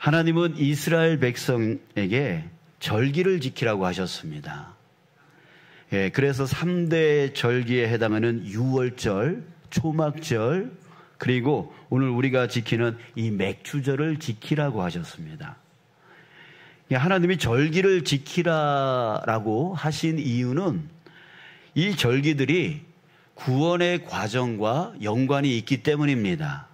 하나님은 이스라엘 백성에게 절기를 지키라고 하셨습니다. 그래서 3대 절기에 해당하는 유월절, 초막절, 그리고 오늘 우리가 지키는 이 맥추절을 지키라고 하셨습니다. 하나님이 절기를 지키라라고 하신 이유는 이 절기들이 구원의 과정과 연관이 있기 때문입니다.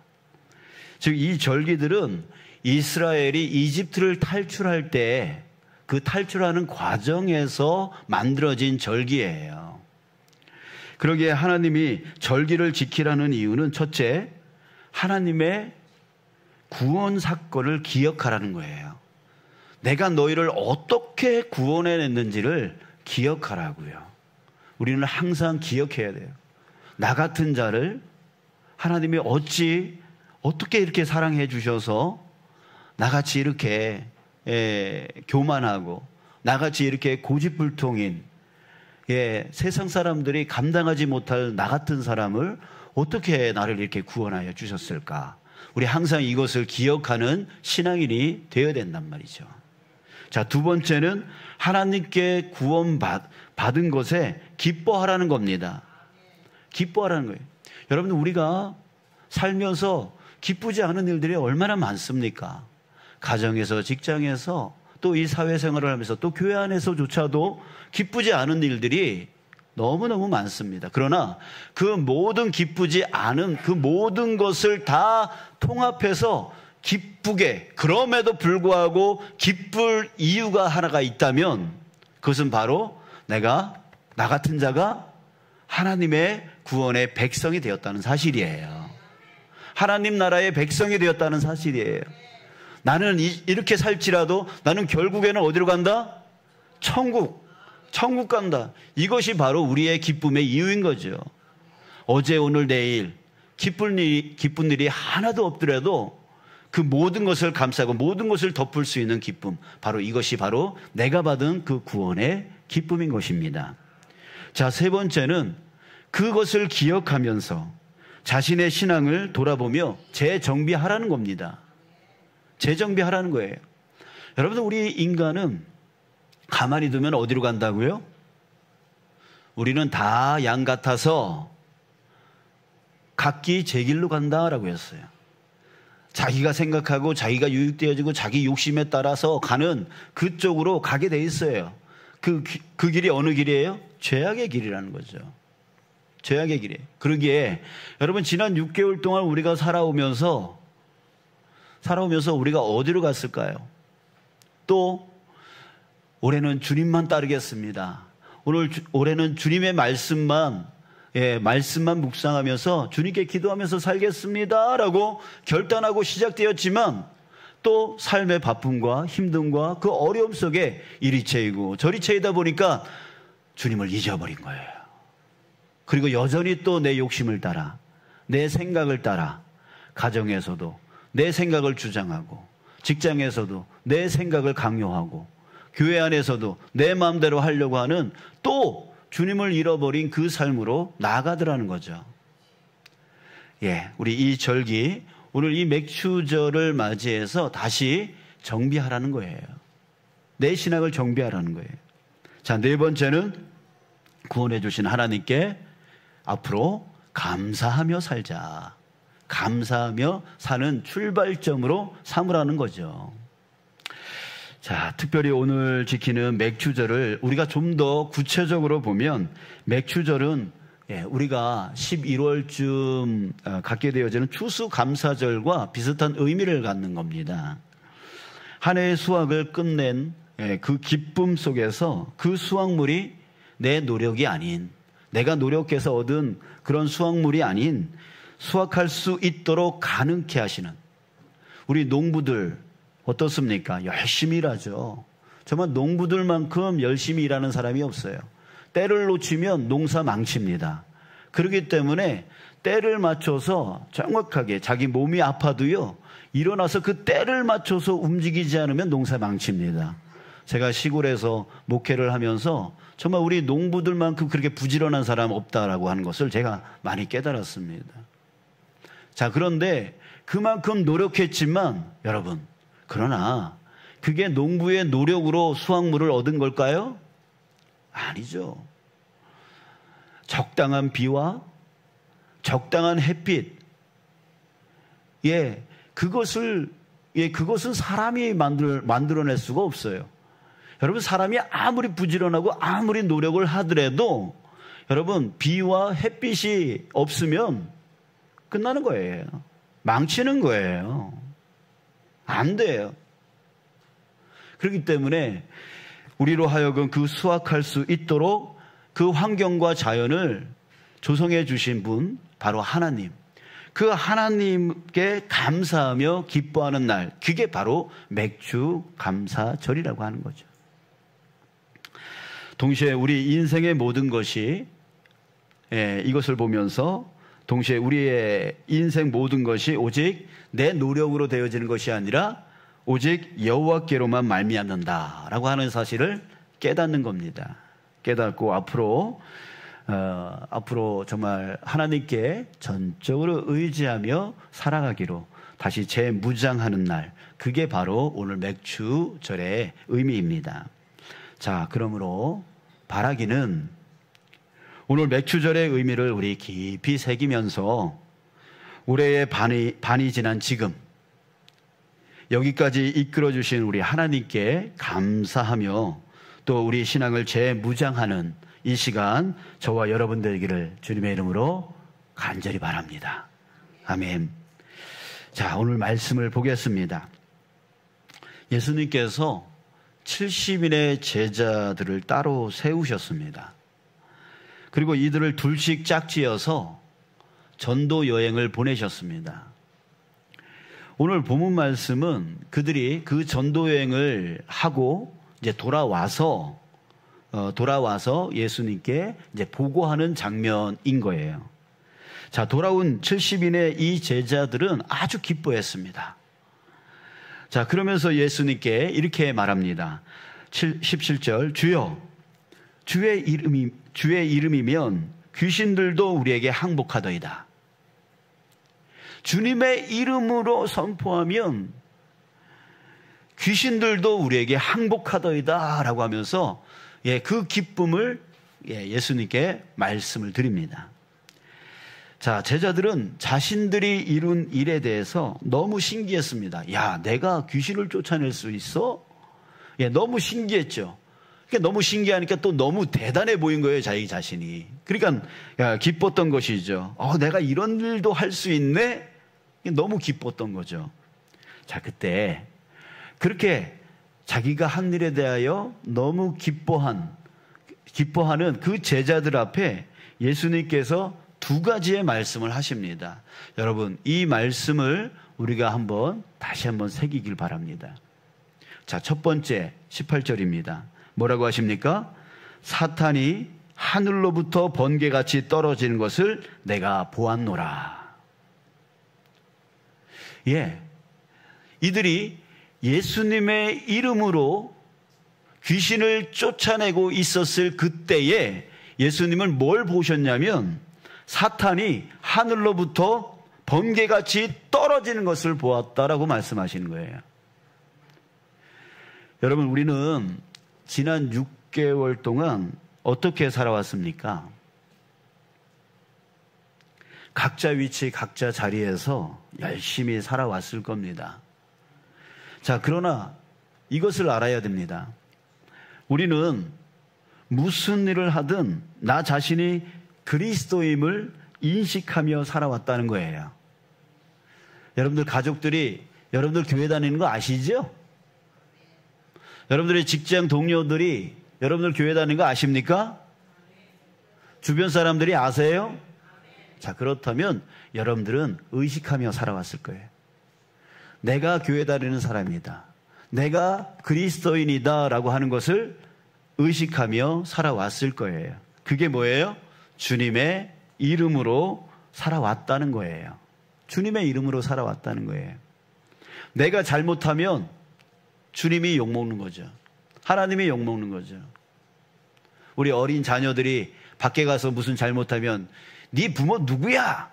즉, 이 절기들은 이스라엘이 이집트를 탈출할 때 그 탈출하는 과정에서 만들어진 절기예요. 그러기에 하나님이 절기를 지키라는 이유는 첫째, 하나님의 구원 사건을 기억하라는 거예요. 내가 너희를 어떻게 구원해냈는지를 기억하라고요. 우리는 항상 기억해야 돼요. 나 같은 자를 하나님이 어떻게 이렇게 사랑해 주셔서 나같이 이렇게 교만하고 나같이 이렇게 고집불통인 세상 사람들이 감당하지 못할 나 같은 사람을 어떻게 나를 이렇게 구원하여 주셨을까? 우리 항상 이것을 기억하는 신앙인이 되어야 된단 말이죠. 자, 두 번째는 하나님께 구원받은 것에 기뻐하라는 겁니다. 기뻐하라는 거예요. 여러분, 우리가 살면서 기쁘지 않은 일들이 얼마나 많습니까? 가정에서, 직장에서, 또 이 사회생활을 하면서, 또 교회 안에서조차도 기쁘지 않은 일들이 너무너무 많습니다. 그러나 그 모든 기쁘지 않은 그 모든 것을 다 통합해서 기쁘게, 그럼에도 불구하고 기쁠 이유가 하나가 있다면 그것은 바로 나 같은 자가 하나님의 구원의 백성이 되었다는 사실이에요. 하나님 나라의 백성이 되었다는 사실이에요. 나는 이렇게 살지라도 나는 결국에는 어디로 간다? 천국 간다. 이것이 바로 우리의 기쁨의 이유인 거죠. 어제, 오늘, 내일 기쁜 일이 하나도 없더라도 그 모든 것을 감싸고 모든 것을 덮을 수 있는 기쁨, 바로 이것이 바로 내가 받은 그 구원의 기쁨인 것입니다. 자, 세 번째는 그것을 기억하면서 자신의 신앙을 돌아보며 재정비하라는 겁니다. 재정비하라는 거예요. 여러분들, 우리 인간은 가만히 두면 어디로 간다고요? 우리는 다 양 같아서 각기 제 길로 간다라고 했어요. 자기가 생각하고 자기가 유익되어지고 자기 욕심에 따라서 가는 그쪽으로 가게 돼 있어요. 그 길이 어느 길이에요? 죄악의 길이라는 거죠. 죄악의 길이에요. 그러기에 여러분, 지난 6개월 동안 우리가 살아오면서 우리가 어디로 갔을까요? 또 올해는 주님만 따르겠습니다. 올해는 주님의 말씀만 묵상하면서 주님께 기도하면서 살겠습니다 라고 결단하고 시작되었지만, 또 삶의 바쁨과 힘듦과 그 어려움 속에 이리 채이고 저리 채이다 보니까 주님을 잊어버린 거예요. 그리고 여전히 또 내 욕심을 따라, 내 생각을 따라, 가정에서도 내 생각을 주장하고, 직장에서도 내 생각을 강요하고, 교회 안에서도 내 마음대로 하려고 하는, 또 주님을 잃어버린 그 삶으로 나아가더라는 거죠. 우리 이 절기, 오늘 이 맥추절을 맞이해서 다시 정비하라는 거예요. 내 신앙을 정비하라는 거예요. 자, 네 번째는 구원해 주신 하나님께 앞으로 감사하며 살자. 감사하며 사는 출발점으로 삼으라는 거죠. 자, 특별히 오늘 지키는 맥추절을 우리가 좀 더 구체적으로 보면, 맥추절은 우리가 11월쯤 갖게 되어지는 추수감사절과 비슷한 의미를 갖는 겁니다. 한 해의 수확을 끝낸 그 기쁨 속에서 그 수확물이 내 노력이 아닌, 내가 노력해서 얻은 그런 수확물이 아닌, 수확할 수 있도록 가능케 하시는, 우리 농부들 어떻습니까? 열심히 일하죠. 정말 농부들만큼 열심히 일하는 사람이 없어요. 때를 놓치면 농사 망칩니다. 그렇기 때문에 때를 맞춰서 정확하게, 자기 몸이 아파도요, 일어나서 그 때를 맞춰서 움직이지 않으면 농사 망칩니다. 제가 시골에서 목회를 하면서 정말 우리 농부들만큼 그렇게 부지런한 사람 없다라고 하는 것을 제가 많이 깨달았습니다. 자, 그런데 그만큼 노력했지만 여러분, 그러나 그게 농부의 노력으로 수확물을 얻은 걸까요? 아니죠. 적당한 비와 적당한 햇빛, 그것은 사람이 만들어낼 수가 없어요. 여러분, 사람이 아무리 부지런하고 아무리 노력을 하더라도 여러분, 비와 햇빛이 없으면 끝나는 거예요. 망치는 거예요. 안 돼요. 그렇기 때문에 우리로 하여금 그 수확할 수 있도록 그 환경과 자연을 조성해 주신 분, 바로 하나님. 그 하나님께 감사하며 기뻐하는 날, 그게 바로 맥주 감사절이라고 하는 거죠. 동시에 우리 인생의 모든 것이, 이것을 보면서 동시에 우리의 인생 모든 것이 오직 내 노력으로 되어지는 것이 아니라 오직 여호와께로만 말미암는다라고 하는 사실을 깨닫는 겁니다. 깨닫고 앞으로 정말 하나님께 전적으로 의지하며 살아가기로 다시 재무장하는 날, 그게 바로 오늘 맥주절의 의미입니다. 자, 그러므로 바라기는 오늘 맥주절의 의미를 우리 깊이 새기면서 올해의 반이 지난 지금 여기까지 이끌어주신 우리 하나님께 감사하며 또 우리 신앙을 재무장하는 이 시간 저와 여러분들 되기를 주님의 이름으로 간절히 바랍니다. 아멘. 자, 오늘 말씀을 보겠습니다. 예수님께서 70인의 제자들을 따로 세우셨습니다. 그리고 이들을 둘씩 짝지어서 전도 여행을 보내셨습니다. 오늘 본문 말씀은 그들이 그 전도 여행을 하고 이제 돌아와서 예수님께 이제 보고하는 장면인 거예요. 자, 돌아온 70인의 이 제자들은 아주 기뻐했습니다. 자, 그러면서 예수님께 이렇게 말합니다. 17절, 주여, 주의 이름이면 귀신들도 우리에게 항복하더이다. 주님의 이름으로 선포하면 귀신들도 우리에게 항복하더이다 라고 하면서 그 기쁨을 예수님께 말씀을 드립니다. 자, 제자들은 자신들이 이룬 일에 대해서 너무 신기했습니다. 야, 내가 귀신을 쫓아낼 수 있어? 너무 신기했죠. 너무 신기하니까 또 너무 대단해 보인 거예요, 자기 자신이. 그러니까 기뻤던 것이죠. 내가 이런 일도 할 수 있네? 너무 기뻤던 거죠. 자, 그때 그렇게 자기가 한 일에 대하여 너무 기뻐하는 그 제자들 앞에 예수님께서 두 가지의 말씀을 하십니다. 여러분, 이 말씀을 우리가 다시 한번 새기길 바랍니다. 자, 첫 번째 18절입니다. 뭐라고 하십니까? 사탄이 하늘로부터 번개같이 떨어지는 것을 내가 보았노라. 이들이 예수님의 이름으로 귀신을 쫓아내고 있었을 그때에 예수님은 뭘 보셨냐면 사탄이 하늘로부터 번개같이 떨어지는 것을 보았다라고 말씀하시는 거예요. 여러분, 우리는 지난 6개월 동안 어떻게 살아왔습니까? 각자 위치, 각자 자리에서 열심히 살아왔을 겁니다. 자, 그러나 이것을 알아야 됩니다. 우리는 무슨 일을 하든 나 자신이 그리스도임을 인식하며 살아왔다는 거예요. 여러분들 가족들이 여러분들 교회 다니는 거 아시죠? 여러분들의 직장 동료들이 여러분들 교회 다니는 거 아십니까? 주변 사람들이 아세요? 자, 그렇다면 여러분들은 의식하며 살아왔을 거예요. 내가 교회 다니는 사람이다. 내가 그리스도인이다 라고 하는 것을 의식하며 살아왔을 거예요. 그게 뭐예요? 주님의 이름으로 살아왔다는 거예요. 주님의 이름으로 살아왔다는 거예요. 내가 잘못하면 주님이 욕먹는 거죠. 하나님이 욕먹는 거죠. 우리 어린 자녀들이 밖에 가서 무슨 잘못하면 네 부모 누구야?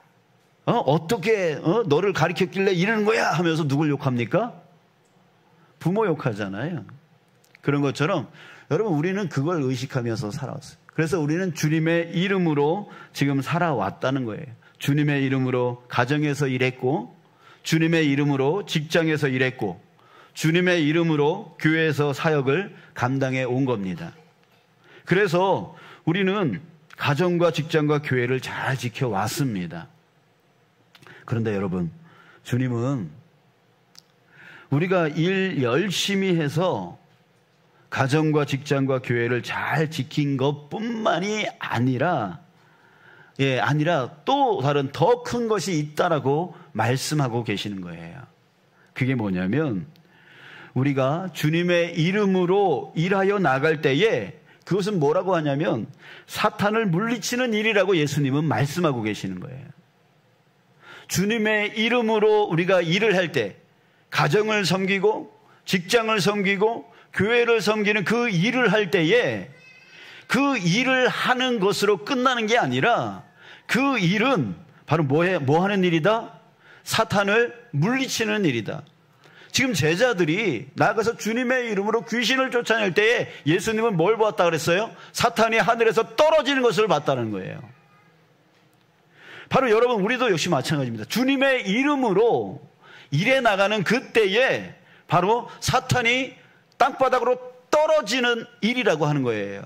어떻게 너를 가르쳤길래 이러는 거야? 하면서 누굴 욕합니까? 부모 욕하잖아요. 그런 것처럼 여러분 우리는 그걸 의식하면서 살아왔어요. 그래서 우리는 주님의 이름으로 지금 살아왔다는 거예요. 주님의 이름으로 가정에서 일했고, 주님의 이름으로 직장에서 일했고, 주님의 이름으로 교회에서 사역을 감당해 온 겁니다. 그래서 우리는 가정과 직장과 교회를 잘 지켜왔습니다. 그런데 여러분, 주님은 우리가 일 열심히 해서 가정과 직장과 교회를 잘 지킨 것뿐만이 아니라 또 다른 더 큰 것이 있다라고 말씀하고 계시는 거예요. 그게 뭐냐면 우리가 주님의 이름으로 일하여 나갈 때에 그것은 뭐라고 하냐면 사탄을 물리치는 일이라고 예수님은 말씀하고 계시는 거예요. 주님의 이름으로 우리가 일을 할 때 가정을 섬기고 직장을 섬기고 교회를 섬기는 그 일을 할 때에 그 일을 하는 것으로 끝나는 게 아니라 그 일은 바로 뭐 하는 일이다? 사탄을 물리치는 일이다. 지금 제자들이 나가서 주님의 이름으로 귀신을 쫓아낼 때에 예수님은 뭘 보았다 그랬어요? 사탄이 하늘에서 떨어지는 것을 봤다는 거예요. 바로 여러분 우리도 역시 마찬가지입니다. 주님의 이름으로 일해 나가는 그때에 바로 사탄이 땅바닥으로 떨어지는 일이라고 하는 거예요.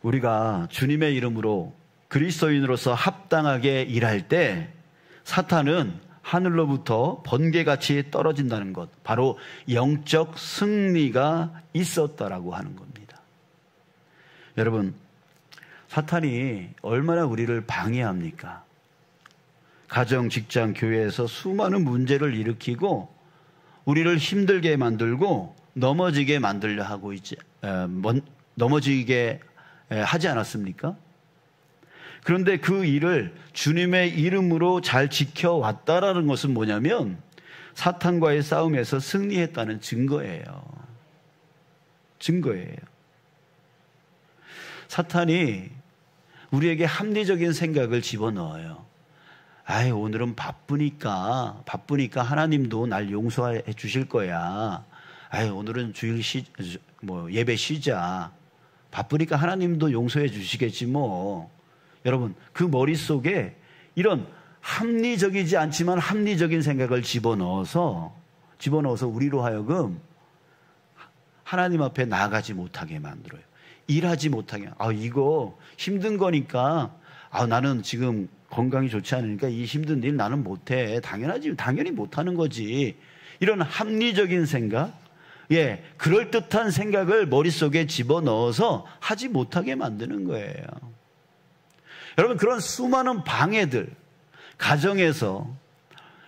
우리가 주님의 이름으로 그리스도인으로서 합당하게 일할 때 사탄은 하늘로부터 번개같이 떨어진다는 것, 바로 영적 승리가 있었다라고 하는 겁니다. 여러분, 사탄이 얼마나 우리를 방해합니까? 가정, 직장, 교회에서 수많은 문제를 일으키고 우리를 힘들게 만들고 넘어지게 만들려 하고 넘어지게 하지 않았습니까? 그런데 그 일을 주님의 이름으로 잘 지켜왔다라는 것은 뭐냐면 사탄과의 싸움에서 승리했다는 증거예요. 사탄이 우리에게 합리적인 생각을 집어넣어요. 오늘은 바쁘니까 하나님도 날 용서해 주실 거야. 오늘은 주일 예배 쉬자. 바쁘니까 하나님도 용서해 주시겠지 뭐. 여러분, 그 머릿속에 이런 합리적이지 않지만 합리적인 생각을 집어넣어서 우리로 하여금 하나님 앞에 나아가지 못하게 만들어요. 일하지 못하게. 이거 힘든 거니까 나는 지금 건강이 좋지 않으니까 이 힘든 일 나는 못해. 당연히 못하는 거지. 이런 합리적인 생각, 그럴듯한 생각을 머릿속에 집어넣어서 하지 못하게 만드는 거예요. 여러분, 그런 수많은 방해들, 가정에서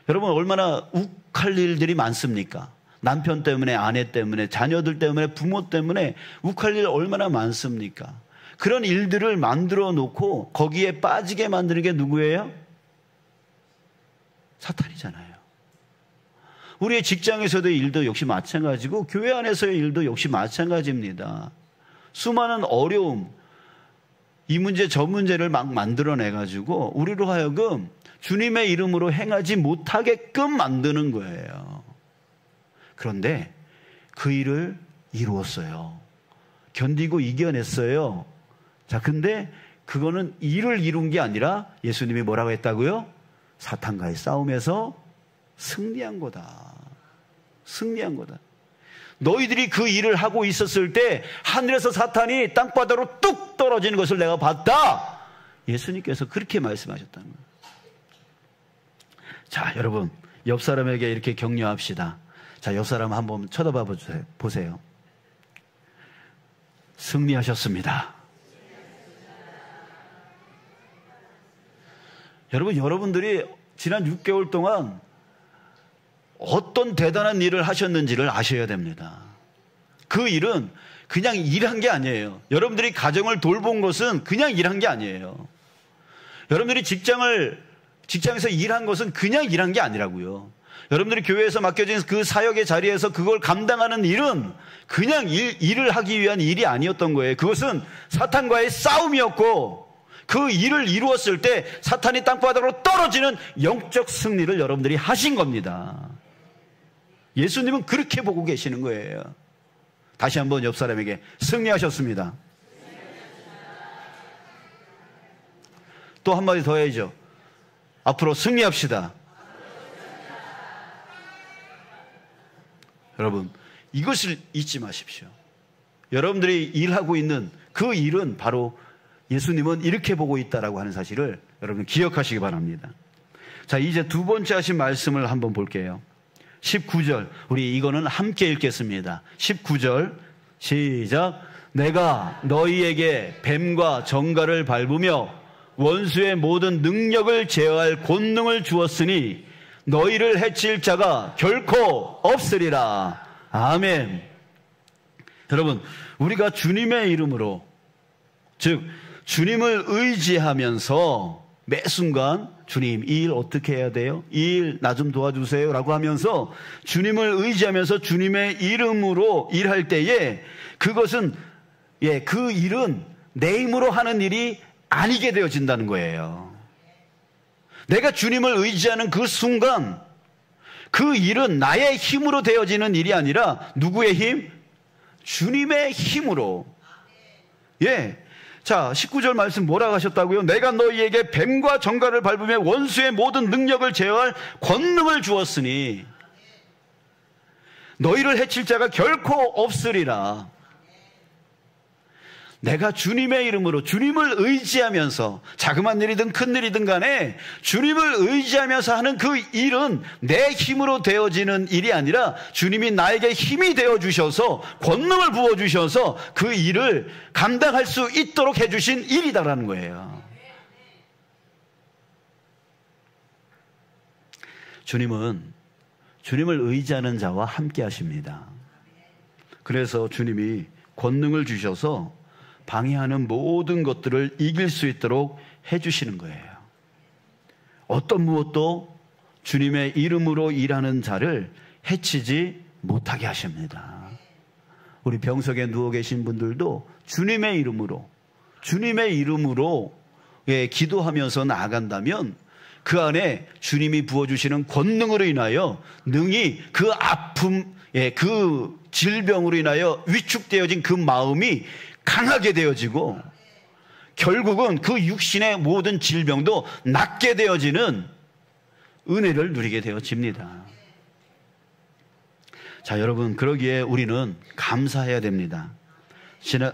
여러분 얼마나 욱할 일들이 많습니까? 남편 때문에, 아내 때문에, 자녀들 때문에, 부모 때문에 욱할 일 얼마나 많습니까? 그런 일들을 만들어 놓고 거기에 빠지게 만드는 게 누구예요? 사탄이잖아요. 우리의 직장에서의 일도 역시 마찬가지고 교회 안에서의 일도 역시 마찬가지입니다. 수많은 어려움, 이 문제 저 문제를 막 만들어내가지고 우리로 하여금 주님의 이름으로 행하지 못하게끔 만드는 거예요. 그런데 그 일을 이루었어요. 견디고 이겨냈어요. 자, 근데 그거는 일을 이룬 게 아니라 예수님이 뭐라고 했다고요? 사탄과의 싸움에서 승리한 거다. 너희들이 그 일을 하고 있었을 때 하늘에서 사탄이 땅바닥으로 뚝 떨어지는 것을 내가 봤다. 예수님께서 그렇게 말씀하셨다는 거예요. 자, 여러분, 옆 사람에게 이렇게 격려합시다. 자, 옆 사람 한번 쳐다봐 보세요. 승리하셨습니다. 여러분들이 지난 6개월 동안 어떤 대단한 일을 하셨는지를 아셔야 됩니다. 그 일은 그냥 일한 게 아니에요. 여러분들이 가정을 돌본 것은 그냥 일한 게 아니에요. 여러분들이 직장에서 일한 것은 그냥 일한 게 아니라고요. 여러분들이 교회에서 맡겨진 그 사역의 자리에서 그걸 감당하는 일은 그냥 일을 하기 위한 일이 아니었던 거예요. 그것은 사탄과의 싸움이었고 그 일을 이루었을 때 사탄이 땅바닥으로 떨어지는 영적 승리를 여러분들이 하신 겁니다. 예수님은 그렇게 보고 계시는 거예요. 다시 한번 옆 사람에게 승리하셨습니다. 또 한마디 더 해야죠. 앞으로 승리합시다. 여러분, 이것을 잊지 마십시오. 여러분들이 일하고 있는 그 일은 바로 예수님은 이렇게 보고 있다라고 하는 사실을 여러분 기억하시기 바랍니다. 자, 이제 두 번째 하신 말씀을 한번 볼게요. 19절, 우리 이거는 함께 읽겠습니다. 19절 시작. 내가 너희에게 뱀과 정갈을 밟으며 원수의 모든 능력을 제어할 권능을 주었으니 너희를 해칠 자가 결코 없으리라. 아멘. 여러분, 우리가 주님의 이름으로, 즉 주님을 의지하면서 매 순간 주님, 이 일 어떻게 해야 돼요? 이 일 나 좀 도와주세요 라고 하면서 주님을 의지하면서 주님의 이름으로 일할 때에 그것은, 그 일은 내 힘으로 하는 일이 아니게 되어진다는 거예요. 내가 주님을 의지하는 그 순간 그 일은 나의 힘으로 되어지는 일이 아니라 누구의 힘? 주님의 힘으로. 자, 19절 말씀 뭐라고 하셨다고요? 내가 너희에게 뱀과 정갈을 밟으며 원수의 모든 능력을 제어할 권능을 주었으니 너희를 해칠 자가 결코 없으리라. 내가 주님의 이름으로 주님을 의지하면서 자그만 일이든 큰 일이든 간에 주님을 의지하면서 하는 그 일은 내 힘으로 되어지는 일이 아니라 주님이 나에게 힘이 되어주셔서 권능을 부어주셔서 그 일을 감당할 수 있도록 해주신 일이다라는 거예요. 주님은 주님을 의지하는 자와 함께 하십니다. 그래서 주님이 권능을 주셔서 방해하는 모든 것들을 이길 수 있도록 해주시는 거예요. 어떤 무엇도 주님의 이름으로 일하는 자를 해치지 못하게 하십니다. 우리 병석에 누워 계신 분들도 주님의 이름으로 기도하면서 나아간다면 그 안에 주님이 부어주시는 권능으로 인하여 능히 그 아픔, 그 질병으로 인하여 위축되어진 그 마음이 강하게 되어지고 결국은 그 육신의 모든 질병도 낫게 되어지는 은혜를 누리게 되어집니다. 자, 여러분, 그러기에 우리는 감사해야 됩니다.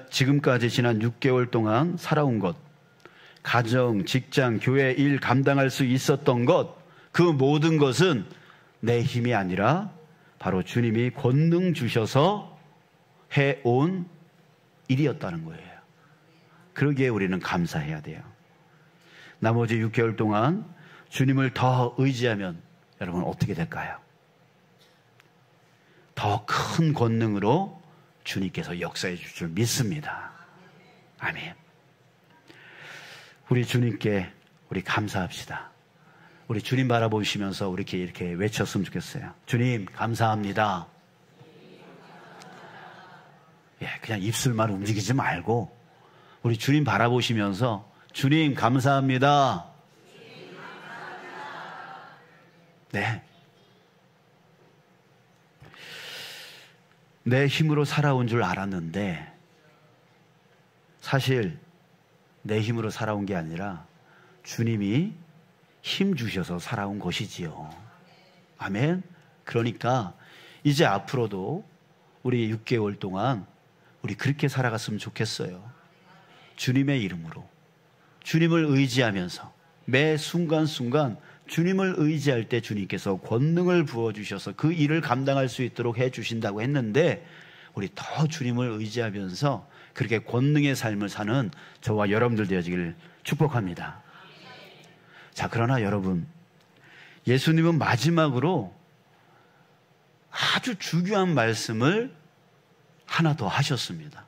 지금까지 지난 6개월 동안 살아온 것, 가정, 직장, 교회 일 감당할 수 있었던 것, 그 모든 것은 내 힘이 아니라 바로 주님이 권능 주셔서 해온 일이었다는 거예요. 그러기에 우리는 감사해야 돼요. 나머지 6개월 동안 주님을 더 의지하면 여러분 어떻게 될까요? 더 큰 권능으로 주님께서 역사해 주실 줄 믿습니다. 아멘. 우리 주님께 우리 감사합시다. 우리 주님 바라보시면서 우리 이렇게 외쳤으면 좋겠어요. 주님 감사합니다. 그냥 입술만 움직이지 말고 우리 주님 바라보시면서 주님 감사합니다. 네. 내 힘으로 살아온 줄 알았는데 사실 내 힘으로 살아온 게 아니라 주님이 힘 주셔서 살아온 것이지요. 아멘. 그러니까 이제 앞으로도 우리 6개월 동안 우리 그렇게 살아갔으면 좋겠어요. 주님의 이름으로 주님을 의지하면서 매 순간순간 주님을 의지할 때 주님께서 권능을 부어주셔서 그 일을 감당할 수 있도록 해주신다고 했는데 우리 더 주님을 의지하면서 그렇게 권능의 삶을 사는 저와 여러분들 되어지기를 축복합니다. 자, 그러나 여러분, 예수님은 마지막으로 아주 중요한 말씀을 하나 더 하셨습니다.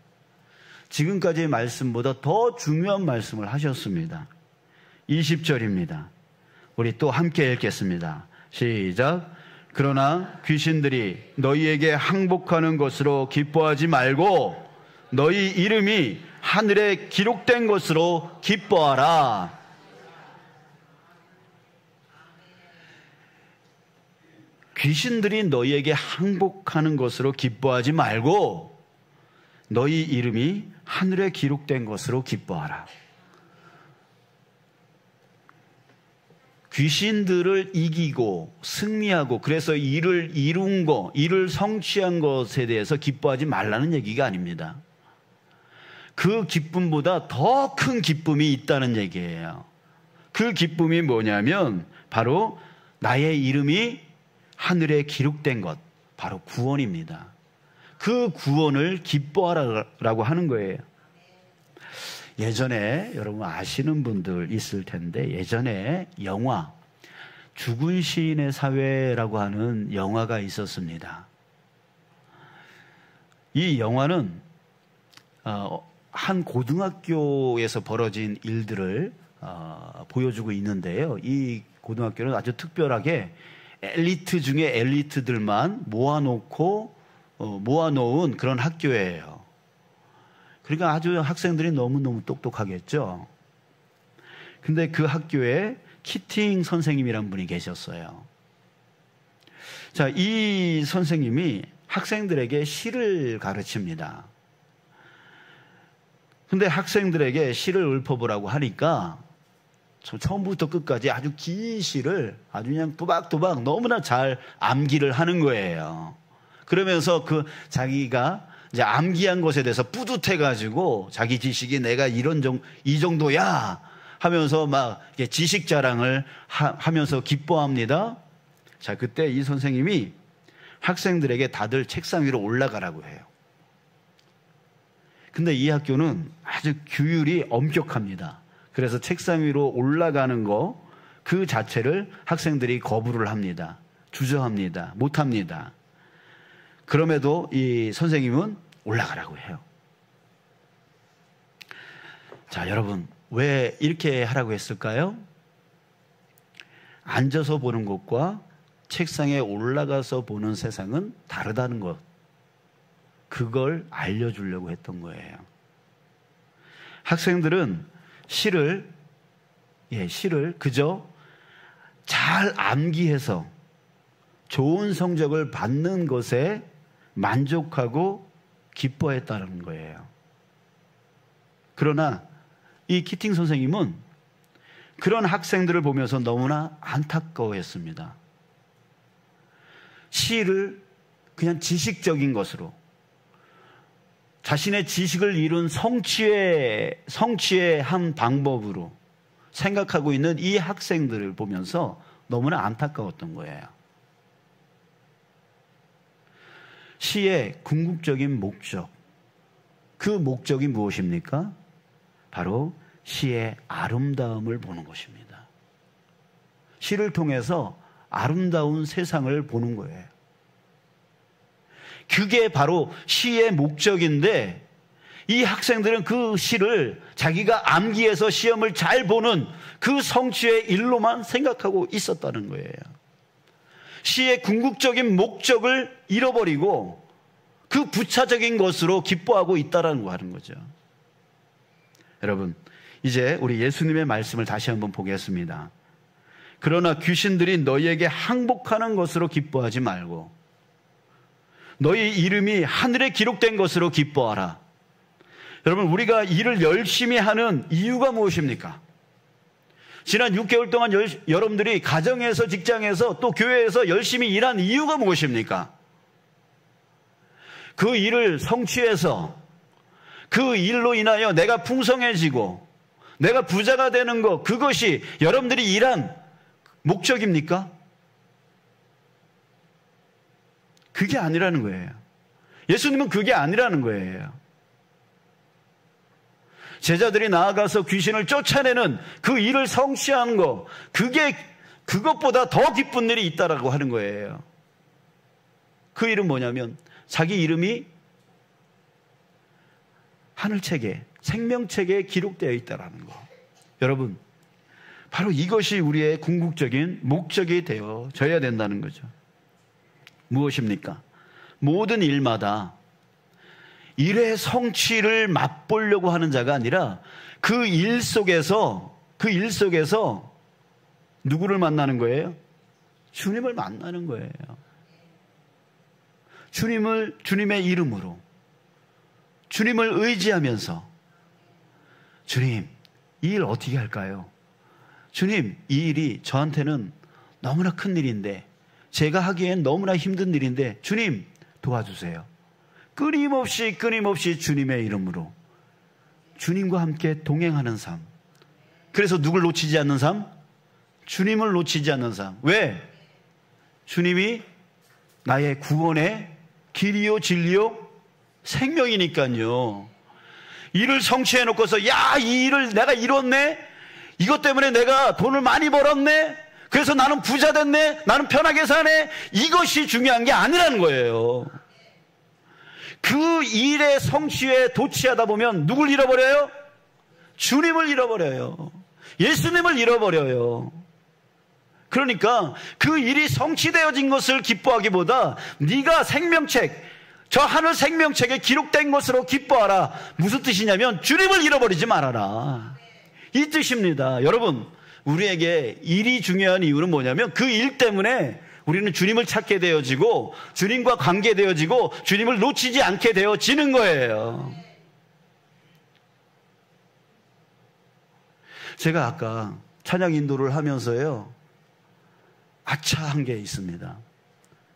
지금까지의 말씀보다 더 중요한 말씀을 하셨습니다. 20절입니다. 우리 또 함께 읽겠습니다. 시작. 그러나 귀신들이 너희에게 항복하는 것으로 기뻐하지 말고 너희 이름이 하늘에 기록된 것으로 기뻐하라. 귀신들이 너희에게 항복하는 것으로 기뻐하지 말고 너희 이름이 하늘에 기록된 것으로 기뻐하라. 귀신들을 이기고 승리하고 그래서 일을 이룬 것, 일을 성취한 것에 대해서 기뻐하지 말라는 얘기가 아닙니다. 그 기쁨보다 더 큰 기쁨이 있다는 얘기예요. 그 기쁨이 뭐냐면 바로 나의 이름이 하늘에 기록된 것, 바로 구원입니다. 그 구원을 기뻐하라고 하는 거예요. 예전에 여러분 아시는 분들 있을 텐데 예전에 영화 죽은 시인의 사회라고 하는 영화가 있었습니다. 이 영화는 한 고등학교에서 벌어진 일들을 보여주고 있는데요. 이 고등학교는 아주 특별하게 엘리트 중에 엘리트들만 모아놓은 그런 학교예요. 그러니까 아주 학생들이 너무너무 똑똑하겠죠. 근데 그 학교에 키팅 선생님이란 분이 계셨어요. 자, 이 선생님이 학생들에게 시를 가르칩니다. 근데 학생들에게 시를 읊어보라고 하니까 처음부터 끝까지 아주 긴 시를 아주 그냥 또박또박 너무나 잘 암기를 하는 거예요. 그러면서 자기가 이제 암기한 것에 대해서 뿌듯해가지고 자기 지식이 내가 이 정도야 하면서 막 지식 자랑을 하면서 기뻐합니다. 자, 그때 이 선생님이 학생들에게 다들 책상 위로 올라가라고 해요. 근데 이 학교는 아주 규율이 엄격합니다. 그래서 책상 위로 올라가는 거 그 자체를 학생들이 거부를 합니다. 주저합니다. 못합니다. 그럼에도 이 선생님은 올라가라고 해요. 자, 여러분, 왜 이렇게 하라고 했을까요? 앉아서 보는 것과 책상에 올라가서 보는 세상은 다르다는 것. 그걸 알려주려고 했던 거예요. 학생들은 시를 그저 잘 암기해서 좋은 성적을 받는 것에 만족하고 기뻐했다는 거예요. 그러나 이 키팅 선생님은 그런 학생들을 보면서 너무나 안타까워했습니다. 시를 그냥 지식적인 것으로 자신의 지식을 이룬 성취의 한 방법으로 생각하고 있는 이 학생들을 보면서 너무나 안타까웠던 거예요. 시의 궁극적인 목적, 그 목적이 무엇입니까? 바로 시의 아름다움을 보는 것입니다. 시를 통해서 아름다운 세상을 보는 거예요. 그게 바로 시의 목적인데 이 학생들은 그 시를 자기가 암기해서 시험을 잘 보는 그 성취의 일로만 생각하고 있었다는 거예요. 시의 궁극적인 목적을 잃어버리고 그 부차적인 것으로 기뻐하고 있다는 거 하는 거죠. 여러분, 이제 우리 예수님의 말씀을 다시 한번 보겠습니다. 그러나 귀신들이 너희에게 항복하는 것으로 기뻐하지 말고 너희 이름이 하늘에 기록된 것으로 기뻐하라. 여러분, 우리가 일을 열심히 하는 이유가 무엇입니까? 지난 6개월 동안 여러분들이 가정에서, 직장에서, 또 교회에서 열심히 일한 이유가 무엇입니까? 그 일을 성취해서 그 일로 인하여 내가 풍성해지고 내가 부자가 되는 것, 그것이 여러분들이 일한 목적입니까? 그게 아니라는 거예요. 예수님은 그게 아니라는 거예요. 제자들이 나아가서 귀신을 쫓아내는 그 일을 성취하는 것, 그것보다 더 기쁜 일이 있다라고 하는 거예요. 그 일은 뭐냐면 자기 이름이 하늘책에, 생명책에 기록되어 있다라는 거. 여러분, 바로 이것이 우리의 궁극적인 목적이 되어져야 된다는 거죠. 무엇입니까? 모든 일마다 일의 성취를 맛보려고 하는 자가 아니라 그 일 속에서 누구를 만나는 거예요? 주님을 만나는 거예요. 주님의 이름으로, 주님을 의지하면서, 주님, 이 일 어떻게 할까요? 주님, 이 일이 저한테는 너무나 큰 일인데, 제가 하기엔 너무나 힘든 일인데, 주님, 도와주세요. 끊임없이 주님의 이름으로, 주님과 함께 동행하는 삶. 그래서 누굴 놓치지 않는 삶? 주님을 놓치지 않는 삶. 왜? 주님이 나의 구원의 길이요 진리요 생명이니까요. 일을 성취해 놓고서 야, 이 일을 내가 이뤘네? 이것 때문에 내가 돈을 많이 벌었네? 그래서 나는 부자 됐네? 나는 편하게 사네? 이것이 중요한 게 아니라는 거예요. 그 일의 성취에 도취하다 보면 누굴 잃어버려요? 주님을 잃어버려요. 예수님을 잃어버려요. 그러니까 그 일이 성취되어진 것을 기뻐하기보다 네가 생명책, 저 하늘 생명책에 기록된 것으로 기뻐하라. 무슨 뜻이냐면 주님을 잃어버리지 말아라, 이 뜻입니다. 여러분, 우리에게 일이 중요한 이유는 뭐냐면 그 일 때문에 우리는 주님을 찾게 되어지고 주님과 관계되어지고 주님을 놓치지 않게 되어지는 거예요. 제가 아까 찬양 인도를 하면서요, 아차한 게 있습니다.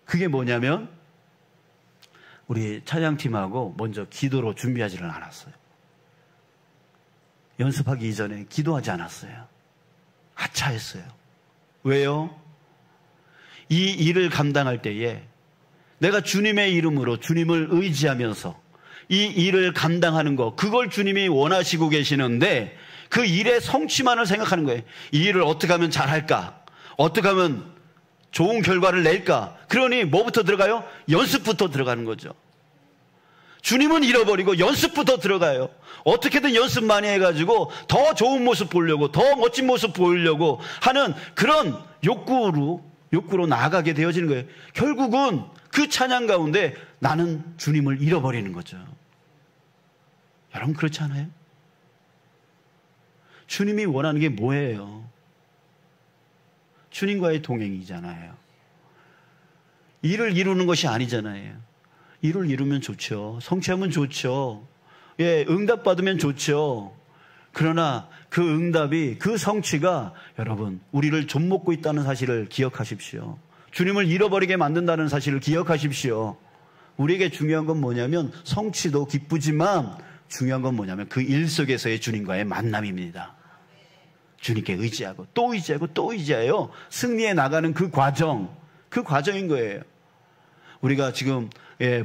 그게 뭐냐면 우리 찬양팀하고 먼저 기도로 준비하지를 않았어요. 연습하기 이전에 기도하지 않았어요. 아차했어요. 왜요? 이 일을 감당할 때에 내가 주님의 이름으로 주님을 의지하면서 이 일을 감당하는 거, 그걸 주님이 원하시고 계시는데 그 일의 성취만을 생각하는 거예요. 이 일을 어떻게 하면 잘할까? 어떻게 하면 좋은 결과를 낼까? 그러니 뭐부터 들어가요? 연습부터 들어가는 거죠. 주님은 잃어버리고 연습부터 들어가요. 어떻게든 연습 많이 해가지고 더 좋은 모습 보려고, 더 멋진 모습 보이려고 하는 그런 욕구로 나아가게 되어지는 거예요. 결국은 그 찬양 가운데 나는 주님을 잃어버리는 거죠. 여러분, 그렇지 않아요? 주님이 원하는 게 뭐예요? 주님과의 동행이잖아요. 일을 이루는 것이 아니잖아요. 일을 이루면 좋죠. 성취하면 좋죠. 예, 응답 받으면 좋죠. 그러나 그 응답이, 그 성취가 여러분 우리를 좀먹고 있다는 사실을 기억하십시오. 주님을 잃어버리게 만든다는 사실을 기억하십시오. 우리에게 중요한 건 뭐냐면 성취도 기쁘지만 중요한 건 뭐냐면 그 일 속에서의 주님과의 만남입니다. 주님께 의지하고 또 의지하고 또 의지하여 승리해 나가는 그 과정인 거예요. 우리가 지금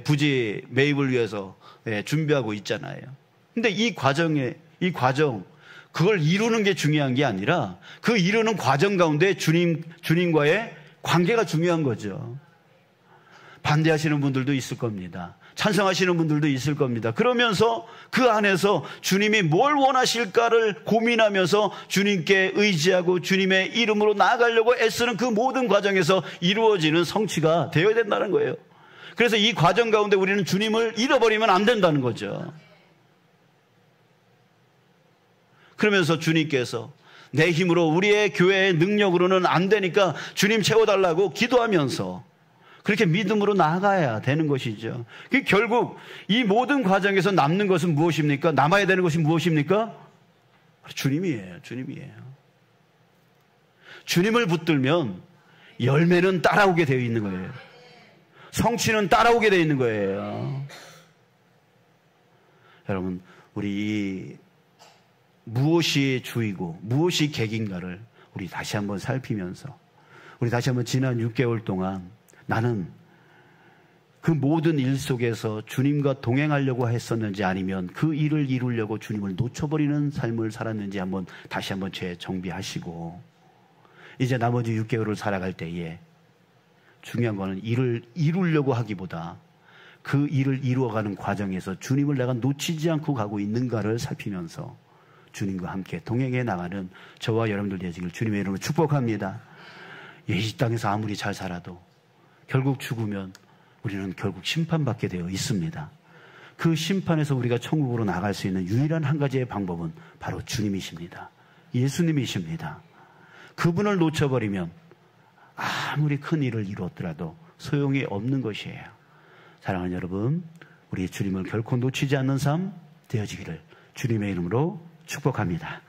부지 매입을 위해서 준비하고 있잖아요. 근데 이 과정, 그걸 이루는 게 중요한 게 아니라 그 이루는 과정 가운데 주님과의 관계가 중요한 거죠. 반대하시는 분들도 있을 겁니다. 찬성하시는 분들도 있을 겁니다. 그러면서 그 안에서 주님이 뭘 원하실까를 고민하면서 주님께 의지하고 주님의 이름으로 나아가려고 애쓰는 그 모든 과정에서 이루어지는 성취가 되어야 된다는 거예요. 그래서 이 과정 가운데 우리는 주님을 잃어버리면 안 된다는 거죠. 그러면서 주님께서 내 힘으로 우리의 교회의 능력으로는 안 되니까 주님 채워달라고 기도하면서 그렇게 믿음으로 나아가야 되는 것이죠. 결국 이 모든 과정에서 남는 것은 무엇입니까? 남아야 되는 것이 무엇입니까? 주님이에요. 주님을 붙들면 열매는 따라오게 되어 있는 거예요. 성취는 따라오게 되어 있는 거예요. 여러분, 우리 무엇이 주이고 무엇이 객인가를 우리 다시 한번 살피면서, 우리 다시 한번 지난 6개월 동안 나는 그 모든 일 속에서 주님과 동행하려고 했었는지 아니면 그 일을 이루려고 주님을 놓쳐버리는 삶을 살았는지 다시 한번 재정비하시고, 이제 나머지 6개월을 살아갈 때에 중요한 거는 일을 이루려고 하기보다 그 일을 이루어가는 과정에서 주님을 내가 놓치지 않고 가고 있는가를 살피면서 주님과 함께 동행해 나가는 저와 여러분들 되시길 주님의 이름으로 축복합니다. 이 땅에서 아무리 잘 살아도 결국 죽으면 우리는 결국 심판받게 되어 있습니다. 그 심판에서 우리가 천국으로 나갈 수 있는 유일한 한 가지의 방법은 바로 주님이십니다. 예수님이십니다. 그분을 놓쳐버리면 아무리 큰 일을 이루었더라도 소용이 없는 것이에요. 사랑하는 여러분, 우리 주님을 결코 놓치지 않는 삶 되어지기를 주님의 이름으로 축복합니다.